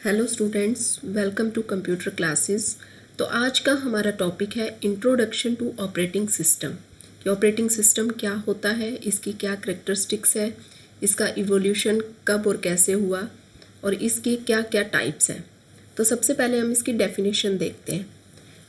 Hello students, welcome to computer classes. तो आज का हमारा टॉपिक है इंट्रोडक्शन टू ऑपरेटिंग सिस्टम। कि ऑपरेटिंग सिस्टम क्या होता है, इसकी क्या करेक्टरिस्टिक्स है, इसका इवोल्यूशन कब और कैसे हुआ और इसके क्या क्या टाइप्स हैं। तो सबसे पहले हम इसकी डेफिनेशन देखते हैं।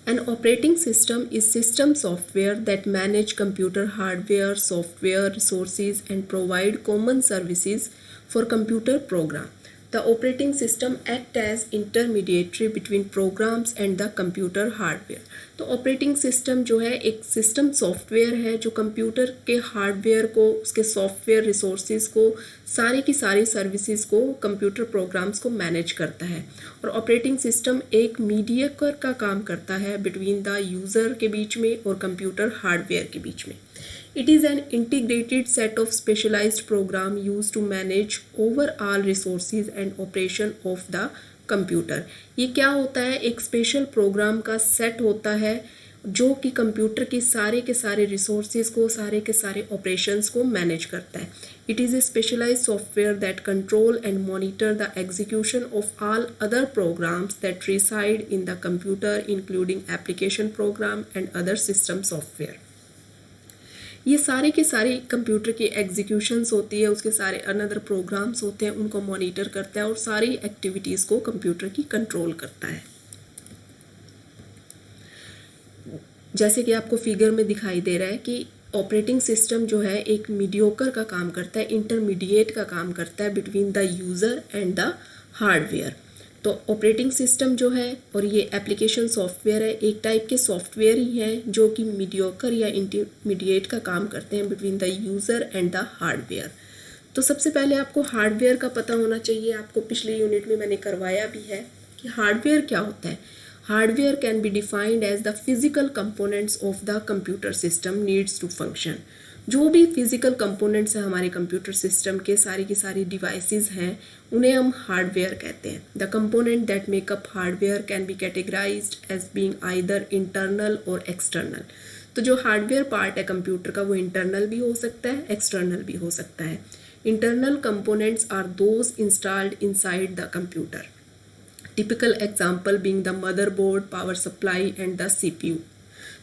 An operating system is system software that manage computer hardware, software, resources and provide common services for computer program. The operating system act as intermediary between programs and the computer hardware. तो operating system जो है एक system software है जो computer के hardware को, उसके software resources को, सारी की सारी सर्विसेज को, कंप्यूटर प्रोग्राम्स को मैनेज करता है। और ऑपरेटिंग सिस्टम एक मीडिएटर का काम करता है बिटवीन द यूज़र के बीच में और कंप्यूटर हार्डवेयर के बीच में। It is an integrated set of specialized program used to manage overall resources and operation of the computer. ये क्या होता है? एक स्पेशल प्रोग्राम का सेट होता है जो कि कंप्यूटर के सारे रिसोर्सेज को, सारे के सारे ऑपरेशंस को मैनेज करता है। It is a specialised software that control and monitor the execution of all other programs that reside in the computer including application program and other system software. ये सारे के सारे कंप्यूटर की एग्जीक्यूशंस होती है, उसके सारे अनदर प्रोग्राम्स होते हैं, उनको मॉनिटर करता है और सारी एक्टिविटीज़ को कंप्यूटर की कंट्रोल करता है। जैसे कि आपको फिगर में दिखाई दे रहा है कि ऑपरेटिंग सिस्टम जो है एक मीडियोकर का काम करता है, इंटरमीडिएट का काम करता है between the user and the hardware. तो ऑपरेटिंग सिस्टम जो है और ये एप्लीकेशन सॉफ्टवेयर है, एक टाइप के सॉफ्टवेयर ही हैं जो कि मीडियोकर या इंटरमीडिएट का काम करते हैं between the user and the hardware. तो सबसे पहले आपको हार्डवेयर का पता होना चाहिए। आपको पिछले यूनिट में मैंने करवाया भी है कि हार्डवेयर क्या होता है। Hardware can be defined as the physical components of the computer system needs to function. जो भी फिजिकल कंपोनेंट्स हैं हमारे कंप्यूटर सिस्टम के, सारी की सारी डिवाइसेस हैं, उन्हें हम हार्डवेयर कहते हैं। The component that make up hardware can be categorised as being either internal और एक्सटर्नल। तो जो हार्डवेयर पार्ट है कंप्यूटर का वो इंटरनल भी हो सकता है, एक्सटर्नल भी हो सकता है। Internal components are those installed inside the computer. Typical example being the motherboard, power supply and the CPU.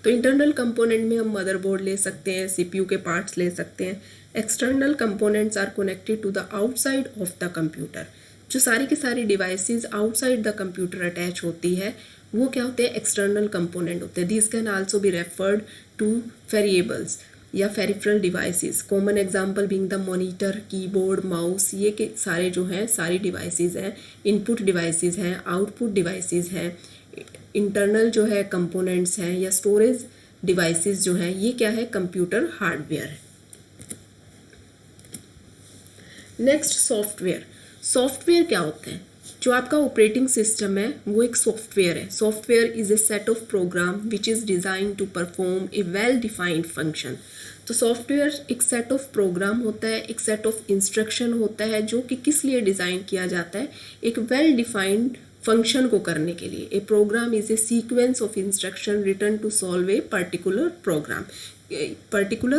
तो इंटरनल कंपोनेंट में हम मदरबोर्ड ले सकते हैं, सीपीयू के पार्ट्स ले सकते हैं। External components are connected to the outside of the computer. जो सारी की सारी devices outside the computer attach होती है वो क्या होते हैं? एक्सटर्नल कंपोनेंट होते हैं। This can also be referred to variables या peripheral devices. Common example being the monitor, keyboard, mouse, ये के सारे जो हैं सारी डिवाइसेस हैं। इनपुट डिवाइसेस हैं, आउटपुट डिवाइसेस हैं, इंटरनल जो है कंपोनेंट्स हैं या स्टोरेज डिवाइसेस जो हैं, ये क्या है? कंप्यूटर हार्डवेयर है। Next software. सॉफ्टवेयर क्या होता है? जो आपका ऑपरेटिंग सिस्टम है वो एक सॉफ्टवेयर है। Software is a set of program which is design to perform a well defined function. तो सॉफ्टवेयर एक सेट ऑफ प्रोग्राम होता है, एक सेट ऑफ इंस्ट्रक्शन होता है जो कि किस लिए डिज़ाइन किया जाता है? एक वेल डिफाइंड फंक्शन को करने के लिए। A program is a sequence of instruction written to solve a particular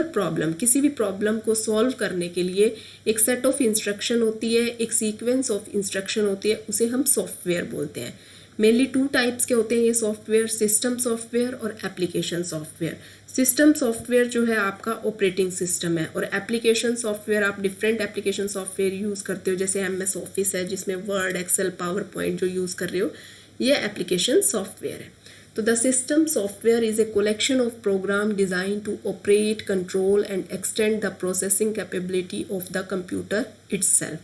problem. किसी भी प्रॉब्लम को सॉल्व करने के लिए एक सेट ऑफ इंस्ट्रक्शन होती है, एक सीक्वेंस ऑफ इंस्ट्रक्शन होती है, उसे हम सॉफ्टवेयर बोलते हैं। मेनली टू टाइप्स के होते हैं ये सॉफ्टवेयर, सिस्टम सॉफ्टवेयर और एप्लीकेशन सॉफ्टवेयर। सिस्टम सॉफ्टवेयर जो है आपका ऑपरेटिंग सिस्टम है और एप्लीकेशन सॉफ्टवेयर आप डिफरेंट एप्लीकेशन सॉफ्टवेयर यूज़ करते हो, जैसे MS ऑफिस है जिसमें वर्ड, एक्सेल, पावर पॉइंट जो यूज़ कर रहे हो, ये एप्लीकेशन सॉफ्टवेयर है। तो the system software is a collection of program design to operate, control and extend the processing capability of the computer itself.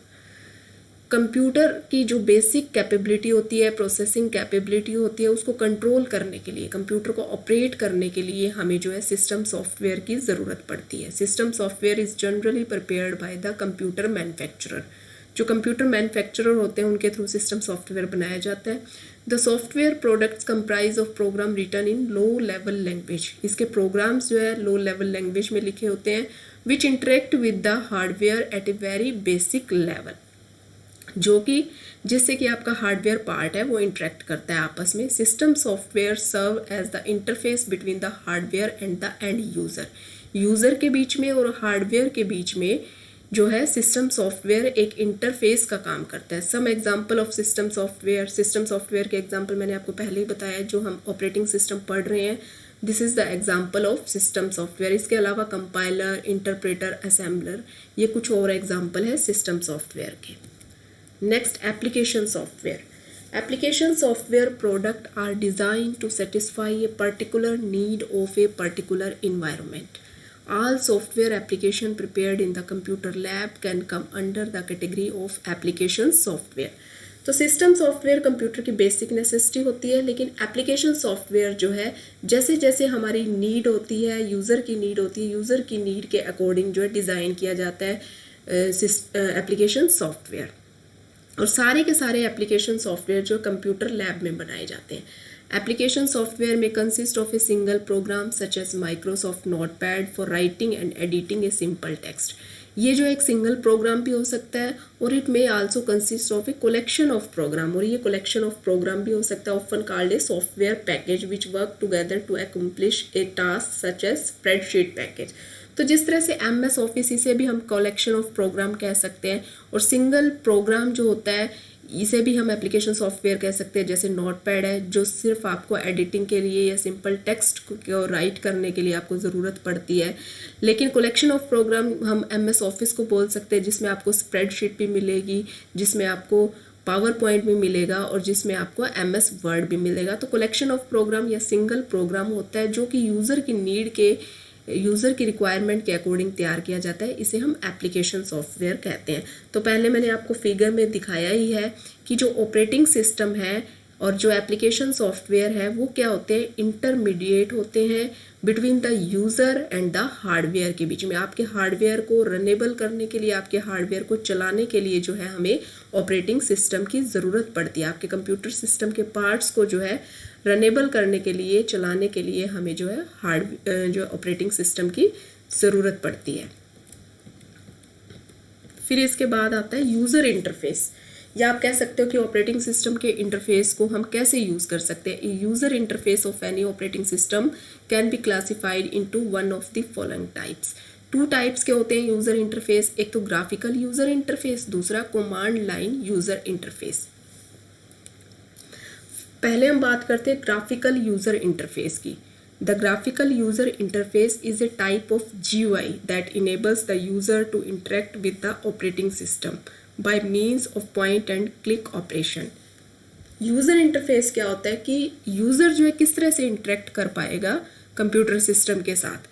Computer की जो बेसिक कैपेबिलिटी होती है, प्रोसेसिंग कैपेबिलिटी होती है, उसको कंट्रोल करने के लिए, कंप्यूटर को ऑपरेट करने के लिए हमें जो है सिस्टम सॉफ्टवेयर की ज़रूरत पड़ती है। System software is generally prepared by the computer manufacturer. जो कंप्यूटर मैन्युफैक्चरर होते हैं उनके थ्रू सिस्टम सॉफ्टवेयर बनाया जाता है। The software products comprise of program written in low level language. इसके प्रोग्राम्स जो है लो लेवल लैंग्वेज में लिखे होते हैं, which interact with the hardware at a very basic level. जो कि जिससे कि आपका हार्डवेयर पार्ट है वो इंटरेक्ट करता है आपस में। System software serve as the interface between the hardware and the and user. User के बीच में और हार्डवेयर के बीच में जो है सिस्टम सॉफ्टवेयर एक इंटरफेस का काम करता है। Some example of system software के एग्जांपल मैंने आपको पहले ही बताया, जो हम ऑपरेटिंग सिस्टम पढ़ रहे हैं, this is the example of system software. इसके अलावा कंपाइलर, इंटरप्रेटर, असेंबलर, ये कुछ और एग्जांपल है सिस्टम सॉफ्टवेयर के। Next, application software. Application software product are designed to satisfy a particular need of a particular environment. All software application prepared in the computer lab can come under the category of application software. तो system software computer की basic necessity होती है, लेकिन application software जो है जैसे जैसे हमारी नीड होती है, यूज़र की नीड होती है, यूज़र की नीड के अकॉर्डिंग जो है डिज़ाइन किया जाता है एप्लीकेशन सॉफ्टवेयर। और सारे के सारे एप्लीकेशन सॉफ्टवेयर जो कंप्यूटर लैब में बनाए जाते हैं। Application software may consist of a single program such as Microsoft Notepad for writing and editing a simple text. ये जो एक सिंगल प्रोग्राम भी हो सकता है, और it may also consist of a collection of program, और ये कलेक्शन ऑफ प्रोग्राम भी हो सकता है often called a software package which work together to accomplish a task such as spreadsheet package. तो जिस तरह से MS ऑफिस, इसे भी हम कलेक्शन ऑफ प्रोग्राम कह सकते हैं, और सिंगल प्रोग्राम जो होता है इसे भी हम एप्लीकेशन सॉफ्टवेयर कह सकते हैं। जैसे नोटपैड है जो सिर्फ आपको एडिटिंग के लिए या सिंपल टेक्स्ट को राइट करने के लिए आपको ज़रूरत पड़ती है, लेकिन कलेक्शन ऑफ प्रोग्राम हम MS ऑफिस को बोल सकते हैं, जिसमें आपको स्प्रेडशीट भी मिलेगी, जिसमें आपको पावर पॉइंट भी मिलेगा, और जिसमें आपको MS वर्ड भी मिलेगा। तो कलेक्शन ऑफ प्रोग्राम या सिंगल प्रोग्राम होता है जो कि यूज़र की नीड के, यूज़र की रिक्वायरमेंट के अकॉर्डिंग तैयार किया जाता है, इसे हम एप्लीकेशन सॉफ्टवेयर कहते हैं। तो पहले मैंने आपको फिगर में दिखाया ही है कि जो ऑपरेटिंग सिस्टम है और जो एप्लीकेशन सॉफ्टवेयर है वो क्या होते हैं, इंटरमीडिएट होते हैं between the user and the hardware के बीच में। आपके हार्डवेयर को रनेबल करने के लिए, आपके हार्डवेयर को चलाने के लिए जो है हमें ऑपरेटिंग सिस्टम की ज़रूरत पड़ती है। आपके कंप्यूटर सिस्टम के पार्ट्स को जो है रनेबल करने के लिए, चलाने के लिए हमें जो है जो ऑपरेटिंग सिस्टम की ज़रूरत पड़ती है। फिर इसके बाद आता है यूज़र इंटरफेस, या आप कह सकते हो कि ऑपरेटिंग सिस्टम के इंटरफेस को हम कैसे यूज़ कर सकते हैं। User interface of any operating system can be classified into one of the following types. 2 types के होते हैं यूज़र इंटरफेस, एक तो ग्राफिकल यूज़र इंटरफेस, दूसरा कमांड लाइन यूज़र इंटरफेस। पहले हम बात करते हैं ग्राफिकल यूज़र इंटरफेस की। The graphical user interface is a type of GUI that enables the user to interact with the operating system by means of point and click operation. User interface क्या होता है कि user जो है किस तरह से इंटरेक्ट कर पाएगा कंप्यूटर सिस्टम के साथ,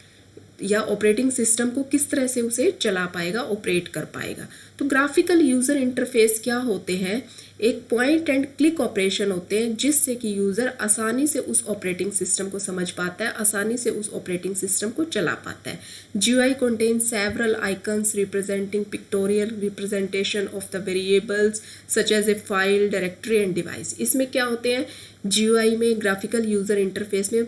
या ऑपरेटिंग सिस्टम को किस तरह से उसे चला पाएगा, ऑपरेट कर पाएगा। तो ग्राफिकल यूज़र इंटरफेस क्या होते हैं, एक पॉइंट एंड क्लिक ऑपरेशन होते हैं जिससे कि यूज़र आसानी से उस ऑपरेटिंग सिस्टम को समझ पाता है, आसानी से उस ऑपरेटिंग सिस्टम को चला पाता है। GUI contains several icons representing pictorial representation of the variables such as a file, directory and device। इसमें क्या होते हैं, GUI में, ग्राफिकल यूज़र इंटरफेस में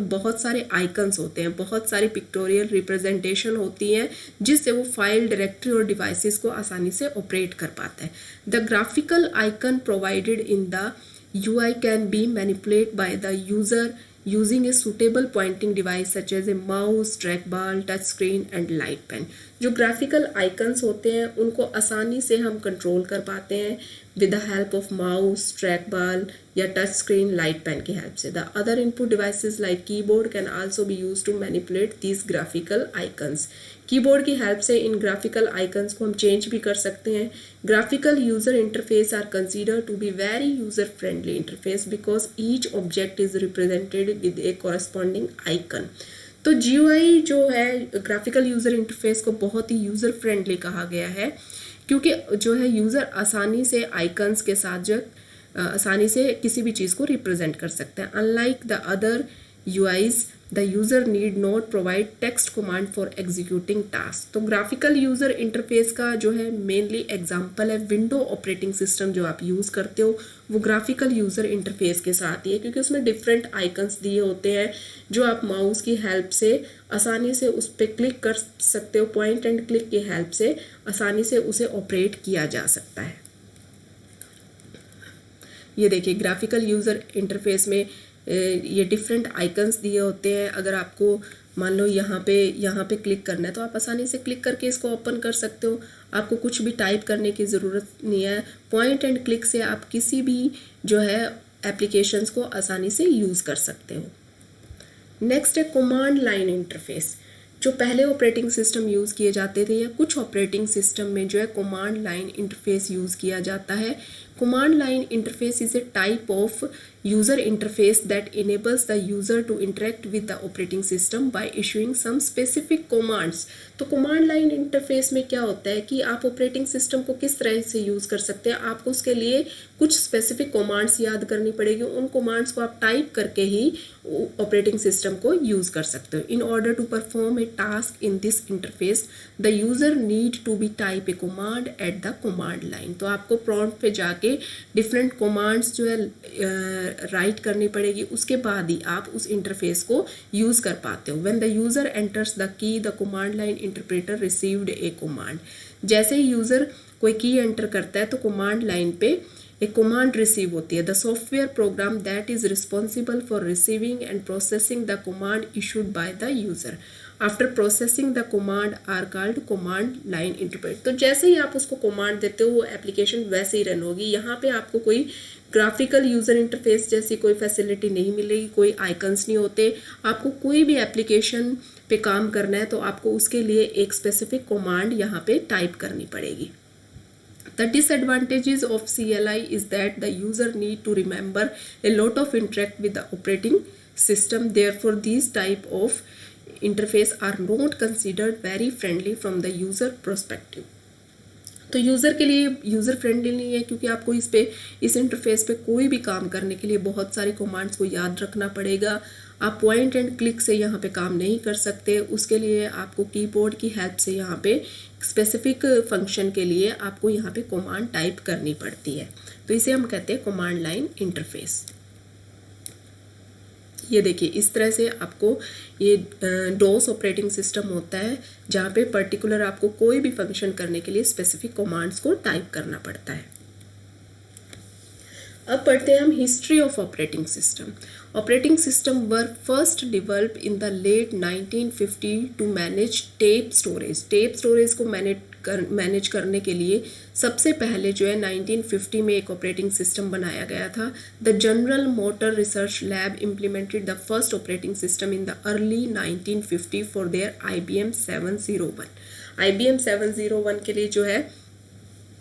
बहुत सारे आइकन्स होते हैं, बहुत सारी पिक्टोरियल रिप्रेजेंटेशन होती हैं जिससे वो फाइल, डायरेक्टरी और डिवाइसेस को आसानी से ऑपरेट कर पाता है। The graphical icon provided in the UI can be manipulate bye the user using a suitable pointing device such as a mouse, trackball, touch screen and light pen। जो graphical icons होते हैं उनको आसानी से हम कंट्रोल कर पाते हैं with the help of mouse, trackball या touch screen, light pen की हेल्प से। The other input devices like keyboard can also be used to manipulate these graphical icons। Keyboard की हेल्प से इन ग्राफिकल आइकन्स को हम चेंज भी कर सकते हैं। Graphical user interface are consider to be very user friendly interface because each object is represented with a corresponding icon. तो GUI जो है ग्राफिकल यूज़र इंटरफेस को बहुत ही यूज़र फ्रेंडली कहा गया है, क्योंकि जो है यूज़र आसानी से आइकन्स के साथ जो आसानी से किसी भी चीज़ को रिप्रेजेंट कर सकते हैं। Unlike the other UIs the user need not provide text command for executing tasks। तो ग्राफिकल यूज़र इंटरफेस का जो है मेनली एग्जांपल है विंडो ऑपरेटिंग सिस्टम जो आप यूज़ करते हो, वो ग्राफिकल यूज़र इंटरफेस के साथ ही है, क्योंकि उसमें डिफरेंट आइकन्स दिए होते हैं जो आप माउस की हेल्प से आसानी से उस पर क्लिक कर सकते हो, पॉइंट एंड क्लिक की हेल्प से आसानी से उसे ऑपरेट किया जा सकता है। ये देखिए ग्राफिकल यूज़र इंटरफेस में ये डिफरेंट आइकन्स दिए होते हैं। अगर आपको मान लो यहाँ पे क्लिक करना है तो आप आसानी से क्लिक करके इसको ओपन कर सकते हो। आपको कुछ भी टाइप करने की ज़रूरत नहीं है। पॉइंट एंड क्लिक से आप किसी भी जो है एप्लीकेशंस को आसानी से यूज़ कर सकते हो। नेक्स्ट है कमांड लाइन इंटरफेस। जो पहले ऑपरेटिंग सिस्टम यूज़ किए जाते थे या कुछ ऑपरेटिंग सिस्टम में जो है कमांड लाइन इंटरफेस यूज़ किया जाता है। Command line interface is a type of user interface that enables the user to interact with the operating system by issuing some specific commands. तो कमांड लाइन इंटरफेस में क्या होता है कि आप ऑपरेटिंग सिस्टम को किस तरह से यूज़ कर सकते हैं। आपको उसके लिए कुछ स्पेसिफिक कमांड्स याद करनी पड़ेगी। उन कमांड्स को आप टाइप करके ही ऑपरेटिंग सिस्टम को यूज़ कर सकते हो। In order to perform a task in this interface the user need to be type a command at the command line. तो आपको प्रॉम्प्ट पे जाके डिफरेंट कमांड्स जो है राइट करनी पड़ेगी, उसके बाद ही आप उस इंटरफेस को यूज़ कर पाते हो। When the user enters the key the command line interpreter received A command. जैसे ही यूज़र कोई की एंटर करता है तो कमांड लाइन पे एक कमांड रिसीव होती है। The software program that is responsible for receiving and processing the command issued by the user after processing the command are called command line interpret. तो जैसे ही आप उसको कमांड देते हो वो एप्लीकेशन वैसे ही रन होगी। यहाँ पे आपको कोई ग्राफिकल यूज़र इंटरफेस जैसी कोई फैसिलिटी नहीं मिलेगी, कोई आइकन्स नहीं होते। आपको कोई भी एप्लीकेशन पे काम करना है तो आपको उसके लिए एक स्पेसिफिक कमांड यहाँ पे टाइप करनी पड़ेगी। The disadvantages of CLI is that the user need to remember a lot of interact with the operating system. Therefore, these type of interface are not considered very friendly from the user perspective. तो user के लिए user friendly नहीं है, क्योंकि आपको इस interface पे कोई भी काम करने के लिए बहुत सारी कमांड्स को याद रखना पड़ेगा। आप पॉइंट एंड क्लिक से यहाँ पे काम नहीं कर सकते। उसके लिए आपको कीबोर्ड की हेल्प से यहाँ पे स्पेसिफिक फंक्शन के लिए आपको यहाँ पे कमांड टाइप करनी पड़ती है। तो इसे हम कहते हैं कमांड लाइन इंटरफेस। ये देखिए इस तरह से आपको ये डोस ऑपरेटिंग सिस्टम होता है, जहाँ पे पर्टिकुलर आपको कोई भी फंक्शन करने के लिए स्पेसिफिक कमांड्स को टाइप करना पड़ता है। अब पढ़ते हैं हम history of operating system. Operating system were first develop in the late 1950 to manage tape storage. Tape storage को मैनेज करने के लिए सबसे पहले जो है 1950 में एक ऑपरेटिंग सिस्टम बनाया गया था। The general motor research lab implemented the first operating system in the early 1950 for their IBM 701। IBM 701 के लिए जो है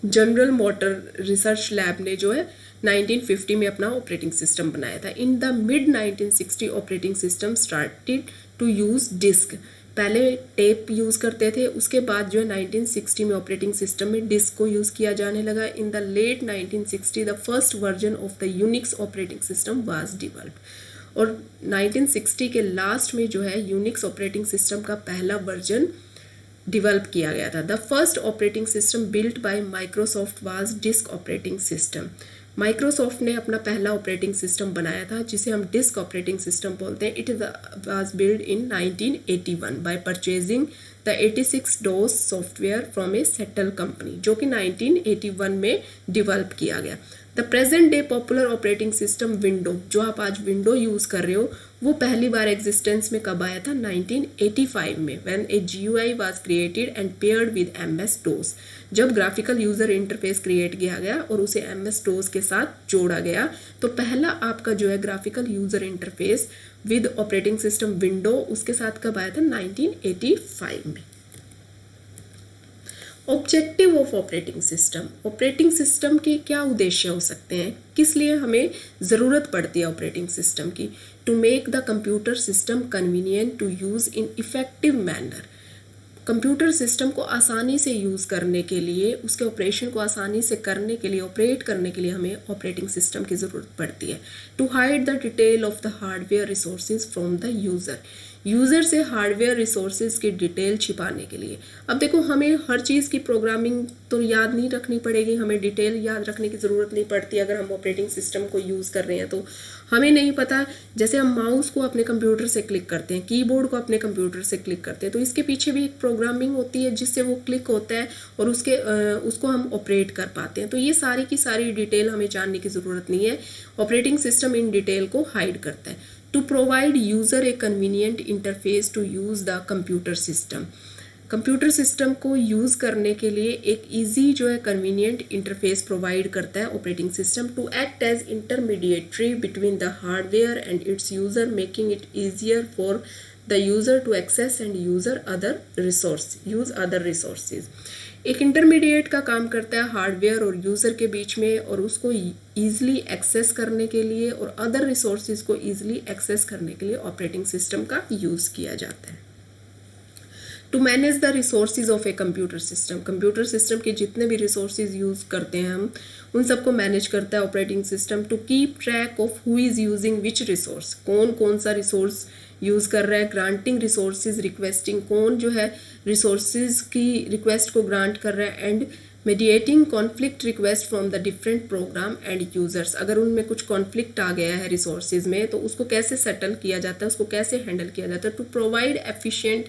जनरल मोटर रिसर्च लैब ने जो है 1950 में अपना ऑपरेटिंग सिस्टम बनाया था। In the mid 1960 operating system started to use disk. पहले टेप यूज़ करते थे, उसके बाद जो है 1960 में ऑपरेटिंग सिस्टम में डिस्क को यूज़ किया जाने लगा। In the late 1960 the first version of the Unix operating system was developed. और 1960 के लास्ट में जो है यूनिक्स ऑपरेटिंग सिस्टम का पहला वर्जन डिवेल्प किया गया था। The first operating system built by Microsoft was disc operating system. Microsoft ने अपना पहला ऑपरेटिंग सिस्टम बनाया था जिसे हम डिस्क ऑपरेटिंग सिस्टम बोलते हैं। It was build in 1981 bye purchasing the 86 dose software from A settle company, जो कि 1981 में डिवेल्प किया गया। The present day popular operating system window, जो आप आज विंडो यूज़ कर रहे हो, वो पहली बार एग्जिस्टेंस में कब आया था? 1985 में, when A GUI was created and paired with MS DOS। जब ग्राफिकल यूज़र इंटरफेस क्रिएट किया गया और उसे MS DOS के साथ जोड़ा गया, तो पहला आपका जो है graphical user interface with operating system window उसके साथ कब आया था? 1985 में। Objective of operating system. Operating system के क्या उद्देश्य हो सकते हैं, किस लिए हमें ज़रूरत पड़ती है ऑपरेटिंग सिस्टम की? To make the computer system convenient to use in effective manner. Computer system को आसानी से यूज़ करने के लिए, उसके ऑपरेशन को आसानी से करने के लिए, ऑपरेट करने के लिए हमें ऑपरेटिंग सिस्टम की ज़रूरत पड़ती है। To hide the detail of the hardware resources from the user. User से हार्डवेयर रिसोर्सेज की डिटेल छिपाने के लिए। अब देखो, हमें हर चीज़ की प्रोग्रामिंग तो याद नहीं रखनी पड़ेगी, हमें डिटेल याद रखने की ज़रूरत नहीं पड़ती। अगर हम ऑपरेटिंग सिस्टम को यूज़ कर रहे हैं तो हमें नहीं पता, जैसे हम माउस को अपने कंप्यूटर से क्लिक करते हैं, कीबोर्ड को अपने कंप्यूटर से क्लिक करते हैं, तो इसके पीछे भी एक प्रोग्रामिंग होती है जिससे वो क्लिक होता है और उसको हम ऑपरेट कर पाते हैं। तो ये सारी की सारी डिटेल हमें जानने की ज़रूरत नहीं है, ऑपरेटिंग सिस्टम इन डिटेल को हाइड करता है। To provide user a convenient interface to use the computer system. Computer system को यूज़ करने के लिए एक इजी जो है कन्वीनियंट इंटरफेस प्रोवाइड करता है operating system, to act as intermediatory between the hardware and its user, making it easier for the user to access and use other resources. एक इंटरमीडिएट का काम करता है हार्डवेयर और यूज़र के बीच में, और उसको ईजिली एक्सेस करने के लिए और अदर रिसोर्सेज को ईजिली एक्सेस करने के लिए ऑपरेटिंग सिस्टम का यूज़ किया जाता है। To manage the resources of a computer system, computer system के जितने भी रिसोर्सेज यूज़ करते हैं हम, उन सबको मैनेज करता है operating system. To keep track of who is using which resource, कौन कौन सा रिसोर्स यूज़ कर रहा है, ग्रांटिंग रिसोर्सेज, रिक्वेस्टिंग, कौन जो है रिसोर्सेज की रिक्वेस्ट को ग्रांट कर रहा है, and mediating conflict request from the different program and users. अगर उनमें कुछ कॉन्फ्लिक्ट आ गया है रिसोर्सेज में तो उसको कैसे सेटल किया जाता है, उसको कैसे हैंडल किया जाता है। To provide efficient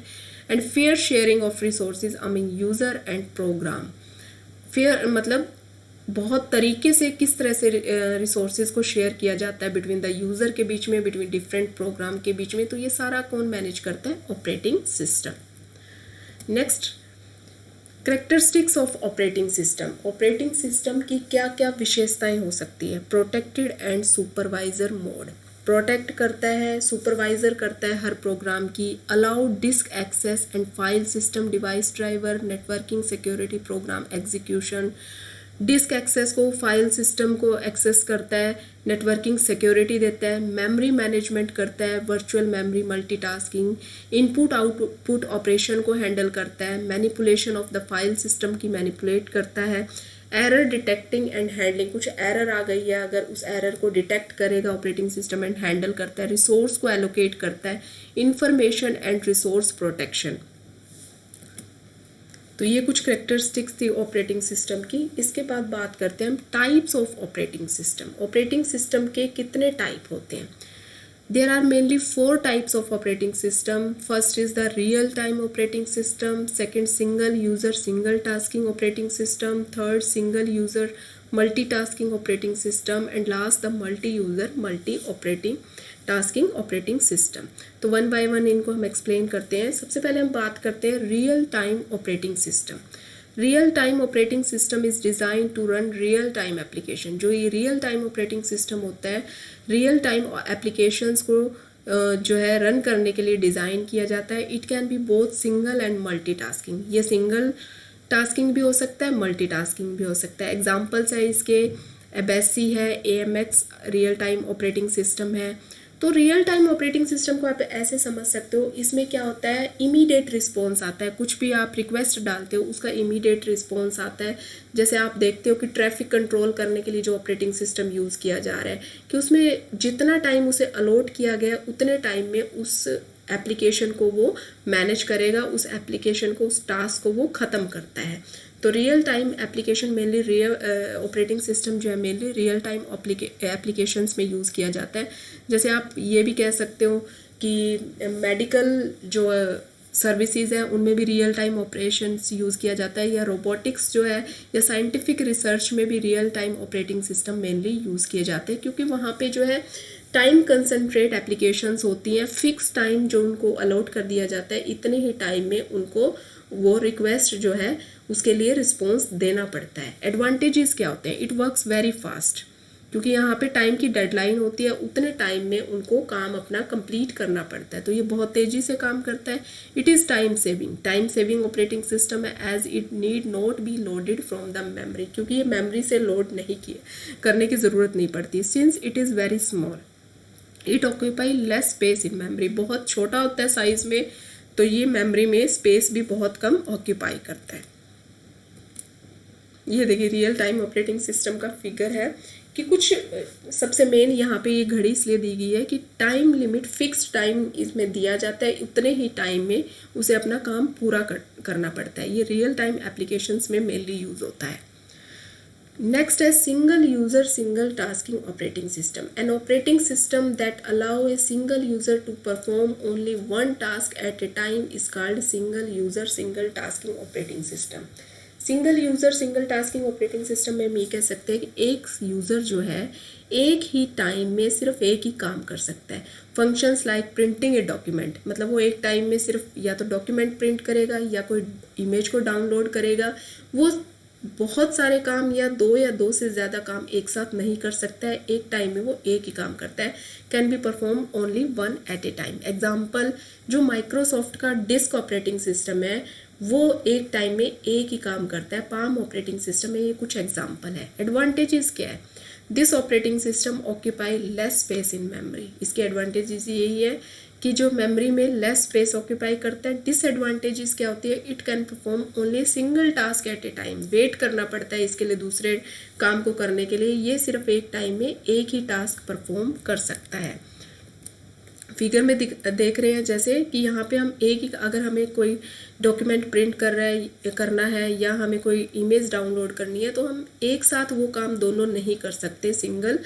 and fair sharing of resources among user and program. Fair मतलब बहुत तरीके से किस तरह से रिसोर्सेज को शेयर किया जाता है बिटवीन द यूज़र के बीच में, बिटवीन डिफरेंट प्रोग्राम के बीच में, तो ये सारा कौन मैनेज करता है, operating system. Next, characteristics of operating system. Operating system की क्या क्या विशेषताएं हो सकती है। Protected and supervisor mode, protect करता है, सुपरवाइजर करता है हर प्रोग्राम की। Allowed disk access and file system device driver, networking security program execution. Disk access को, फाइल सिस्टम को एक्सेस करता है, नेटवर्किंग सिक्योरिटी देता है, मेमोरी मैनेजमेंट करता है, virtual memory multitasking, input output operation को हैंडल करता है, manipulation of the file system की मैनिपुलेट करता है, एरर डिटेक्टिंग एंड हैंडलिंग, कुछ एरर आ गई है अगर उस एरर को डिटेक्ट करेगा ऑपरेटिंग सिस्टम एंड हैंडल करता है, रिसोर्स को एलोकेट करता है, इंफॉर्मेशन एंड रिसोर्स प्रोटेक्शन। तो ये कुछ कैरेक्टरिस्टिक्स थी ऑपरेटिंग सिस्टम की। इसके बाद बात करते हैं हम types of operating system. Operating system के कितने टाइप होते हैं। There are mainly 4 types of operating system. First is the real-time operating system. Second, single-user single-tasking operating system. Third, single-user multitasking operating system. And last, the multi-user multi-operating tasking operating system. तो one by one इनको हम explain करते हैं। सबसे पहले हम बात करते हैं real time operating system. Real time operating system is design to run real time application. जो ये रियल टाइम ऑपरेटिंग सिस्टम होता है, रियल टाइम एप्लीकेशंस को जो है रन करने के लिए डिज़ाइन किया जाता है। It can be both single and multitasking. ये सिंगल टास्किंग भी हो सकता है, मल्टीटास्किंग भी हो सकता है। एग्जांपल्स है इसके, एबेसी है, AMX real time operating system है। तो रियल टाइम ऑपरेटिंग सिस्टम को आप ऐसे समझ सकते हो, इसमें क्या होता है, इमीडिएट रिस्पॉन्स आता है। कुछ भी आप रिक्वेस्ट डालते हो उसका इमीडिएट रिस्पॉन्स आता है। जैसे आप देखते हो कि ट्रैफिक कंट्रोल करने के लिए जो ऑपरेटिंग सिस्टम यूज़ किया जा रहा है, कि उसमें जितना टाइम उसे अलॉट किया गया उतने टाइम में उस एप्लीकेशन को वो मैनेज करेगा, उस एप्लीकेशन को, उस टास्क को वो ख़त्म करता है। तो real time application mainly real operating system जो है मेनली रियल टाइम एप्लीकेशंस में यूज़ किया जाता है। जैसे आप ये भी कह सकते हो कि मेडिकल जो सर्विसेज हैं उनमें भी रियल टाइम ऑपरेशंस यूज़ किया जाता है, या रोबोटिक्स जो है या साइंटिफिक रिसर्च में भी real time operating system mainly use किए जाते हैं, क्योंकि वहाँ पे जो है टाइम कंसंट्रेट एप्लीकेशंस होती हैं। फिक्स टाइम जो उनको अलॉट कर दिया जाता है, इतने ही टाइम में उनको वो रिक्वेस्ट जो है उसके लिए रिस्पॉन्स देना पड़ता है। एडवांटेजेस क्या होते हैं, इट वर्क्स वेरी फास्ट, क्योंकि यहाँ पे टाइम की डेडलाइन होती है, उतने टाइम में उनको काम अपना कंप्लीट करना पड़ता है, तो ये बहुत तेज़ी से काम करता है। It is time saving operating system है, as it need not be loaded from the memory, क्योंकि ये मेमोरी से लोड नहीं किए करने की ज़रूरत नहीं पड़ती। Since it is very small, it occupy less space in memory, बहुत छोटा होता है साइज़ में, तो ये मेमोरी में स्पेस भी बहुत कम ऑक्यूपाई करता है। ये देखिए रियल टाइम ऑपरेटिंग सिस्टम का फिगर है कि कुछ सबसे मेन यहाँ पे ये घड़ी इसलिए दी गई है कि टाइम लिमिट फिक्स्ड टाइम इसमें दिया जाता है, उतने ही टाइम में उसे अपना काम पूरा करना पड़ता है। ये रियल टाइम एप्लीकेशंस में मेनली यूज़ होता है। नेक्स्ट है single user single tasking operating system. An operating system that allow a single user to perform only one task at a time is called single user single tasking operating system. Single user single tasking operating system में हम ये कह सकते हैं कि एक user जो है एक ही टाइम में सिर्फ एक ही काम कर सकता है। Functions like printing a document, मतलब वो एक टाइम में सिर्फ या तो डॉक्यूमेंट प्रिंट करेगा या कोई इमेज को डाउनलोड करेगा। वो बहुत सारे काम या दो से ज़्यादा काम एक साथ नहीं कर सकता है, एक टाइम में वो एक ही काम करता है। Can be perform only one at a time. Example, जो माइक्रोसॉफ्ट का डिस्क ऑपरेटिंग सिस्टम है वो एक टाइम में एक ही काम करता है। पाम ऑपरेटिंग सिस्टम में ये कुछ एग्जाम्पल है। एडवांटेजेस क्या है? This operating system occupy less space in memory. इसके एडवांटेजेस यही है कि जो मेमोरी में लेस स्पेस ऑक्यूपाई करता है। डिसएडवांटेजेस क्या होती है? It can perform only single task at a time. Wait करना पड़ता है इसके लिए दूसरे काम को करने के लिए। ये सिर्फ एक टाइम में एक ही टास्क परफॉर्म कर सकता है। फिगर में देख रहे हैं जैसे कि यहाँ पे हम एक ही, अगर हमें कोई डॉक्यूमेंट प्रिंट करना है या हमें कोई इमेज डाउनलोड करनी है तो हम एक साथ वो काम दोनों नहीं कर सकते single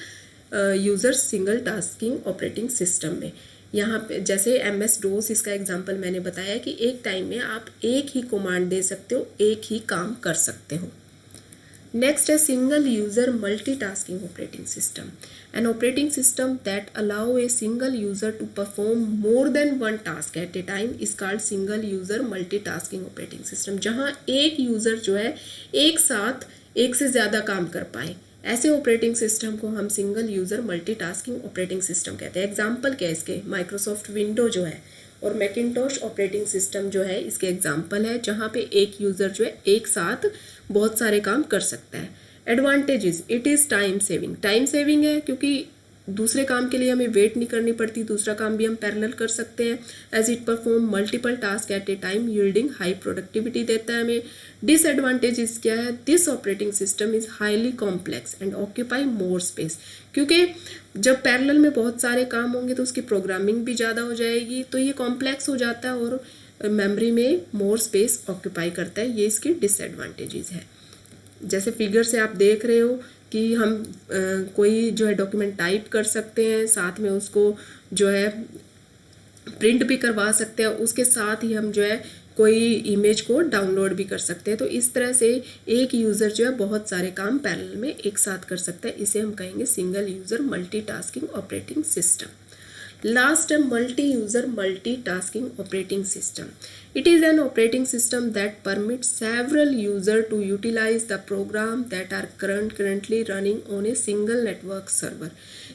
user single tasking operating system में। यहाँ पे जैसे MS DOS, इसका एग्जांपल मैंने बताया कि एक टाइम में आप एक ही कमांड दे सकते हो, एक ही काम कर सकते हो। नेक्स्ट है single user multitasking operating system. An operating system that allow a single user to perform more than one task at a time is called single user multitasking operating system. जहाँ एक यूज़र जो है एक साथ एक से ज़्यादा काम कर पाए, ऐसे ऑपरेटिंग सिस्टम को हम single user multitasking operating system कहते हैं। एग्जाम्पल क्या है इसके? माइक्रोसॉफ्ट विंडो जो है और मैकिंटॉश ऑपरेटिंग सिस्टम जो है इसके एग्जाम्पल है, जहाँ पे एक यूज़र जो है एक साथ बहुत सारे काम कर सकता है। Advantages, it is time saving. Time saving है क्योंकि दूसरे काम के लिए हमें वेट नहीं करनी पड़ती, दूसरा काम भी हम पैरेलल कर सकते हैं। As it perform multiple task at a time yielding high productivity देता है हमें। डिसएडवांटेजेस क्या है? This operating system is highly complex and occupy more space. क्योंकि जब पैरेलल में बहुत सारे काम होंगे तो उसकी प्रोग्रामिंग भी ज़्यादा हो जाएगी, तो ये कॉम्प्लेक्स हो जाता है और मेमोरी में मोर स्पेस ऑक्यूपाई करता है। ये इसकी डिसएडवांटेजेस है। जैसे फिगर से आप देख रहे हो कि हम कोई जो है डॉक्यूमेंट टाइप कर सकते हैं, साथ में उसको जो है प्रिंट भी करवा सकते हैं, उसके साथ ही हम जो है कोई इमेज को डाउनलोड भी कर सकते हैं। तो इस तरह से एक यूज़र जो है बहुत सारे काम पैरेलल में एक साथ कर सकता है। इसे हम कहेंगे single user multitasking operating system. Last, a multi-user multitasking operating system. It is an operating system that permits several users to utilize the program that are currently running on a single network server.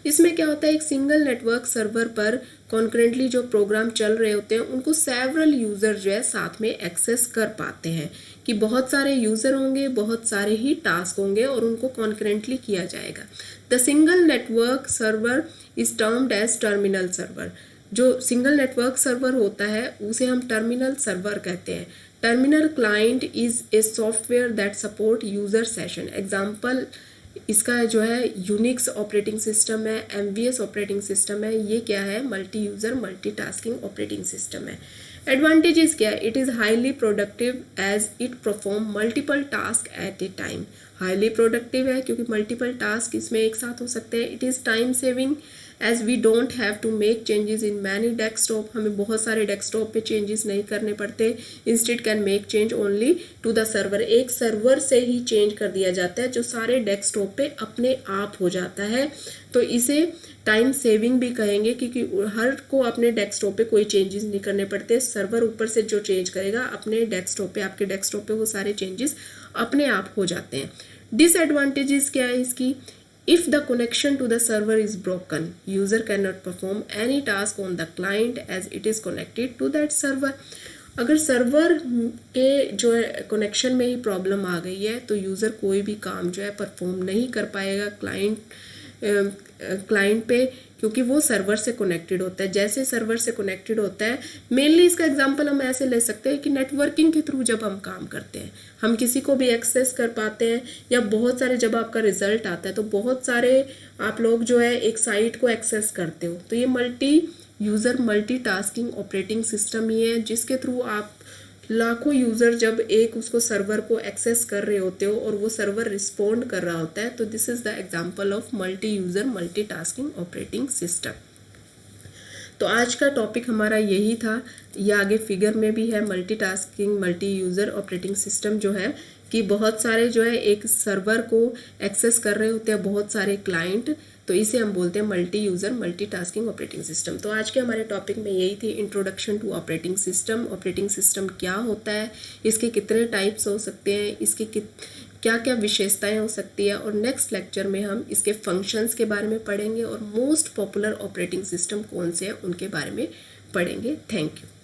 इसमें क्या होता है? एक single network server पर concurrently जो programme चल रहे होते हैं उनको सेवरल यूज़र जो है साथ में एक्सेस कर पाते हैं। कि बहुत सारे यूज़र होंगे, बहुत सारे ही टास्क होंगे और उनको कॉन्करेंटली किया जाएगा। The single network server is termed as terminal server. जो सिंगल नेटवर्क सर्वर होता है उसे हम टर्मिनल सर्वर कहते हैं। Terminal client is a software that support user session. Example इसका जो है यूनिक्स ऑपरेटिंग सिस्टम है, MVS ऑपरेटिंग सिस्टम है। ये क्या है? Multi user multitasking operating system है। एडवांटेजेस क्या है? It is highly productive as it perform multiple task at a time. Highly productive है क्योंकि मल्टीपल टास्क इसमें एक साथ हो सकते हैं। It is time saving as we don't have to make changes in many desktop. हमें बहुत सारे डेस्कटॉप पे चेंजेस नहीं करने पड़ते। Instead can make change only to the server. एक सर्वर से ही चेंज कर दिया जाता है जो सारे डेस्कटॉप पे अपने आप हो जाता है। तो इसे टाइम सेविंग भी कहेंगे क्योंकि हर को अपने डेस्कटॉप पे कोई चेंजेस नहीं करने पड़ते। सर्वर ऊपर से जो चेंज करेगा अपने डेस्कटॉप पे, आपके डेस्कटॉप पे वो सारे चेंजेस अपने आप हो जाते हैं। डिसएडवांटेजेस क्या है इसकी? If the connection to the server is broken, user cannot perform any task on the client as it is connected to that server. अगर सर्वर के जो है कनेक्शन में ही प्रॉब्लम आ गई है तो यूज़र कोई भी काम जो है परफॉर्म नहीं कर पाएगा क्लाइंट क्लाइंट पे, क्योंकि वो सर्वर से कनेक्टेड होता है। जैसे सर्वर से कनेक्टेड होता है, मेनली इसका एग्जांपल हम ऐसे ले सकते हैं कि नेटवर्किंग के थ्रू जब हम काम करते हैं, हम किसी को भी एक्सेस कर पाते हैं, या बहुत सारे जब आपका रिजल्ट आता है तो बहुत सारे आप लोग जो है एक साइट को एक्सेस करते हो, तो ये multi user multitasking operating system ही है, जिसके थ्रू आप लाखों यूज़र जब एक उसको सर्वर को एक्सेस कर रहे होते हो और वो सर्वर रिस्पोंड कर रहा होता है, तो this is the example of multi user multitasking operating system. तो आज का टॉपिक हमारा यही था। ये आगे फिगर में भी है, multitasking multi user operating system जो है कि बहुत सारे जो है एक सर्वर को एक्सेस कर रहे होते हैं बहुत सारे क्लाइंट, तो इसे हम बोलते हैं multi user multitasking operating system. तो आज के हमारे टॉपिक में यही थी, introduction to operating system. Operating system क्या होता है, इसके कितने टाइप्स हो सकते हैं, इसके क्या क्या विशेषताएं हो सकती है, और नेक्स्ट लेक्चर में हम इसके फंक्शंस के बारे में पढ़ेंगे और मोस्ट पॉपुलर ऑपरेटिंग सिस्टम कौन से हैं उनके बारे में पढ़ेंगे। Thank you.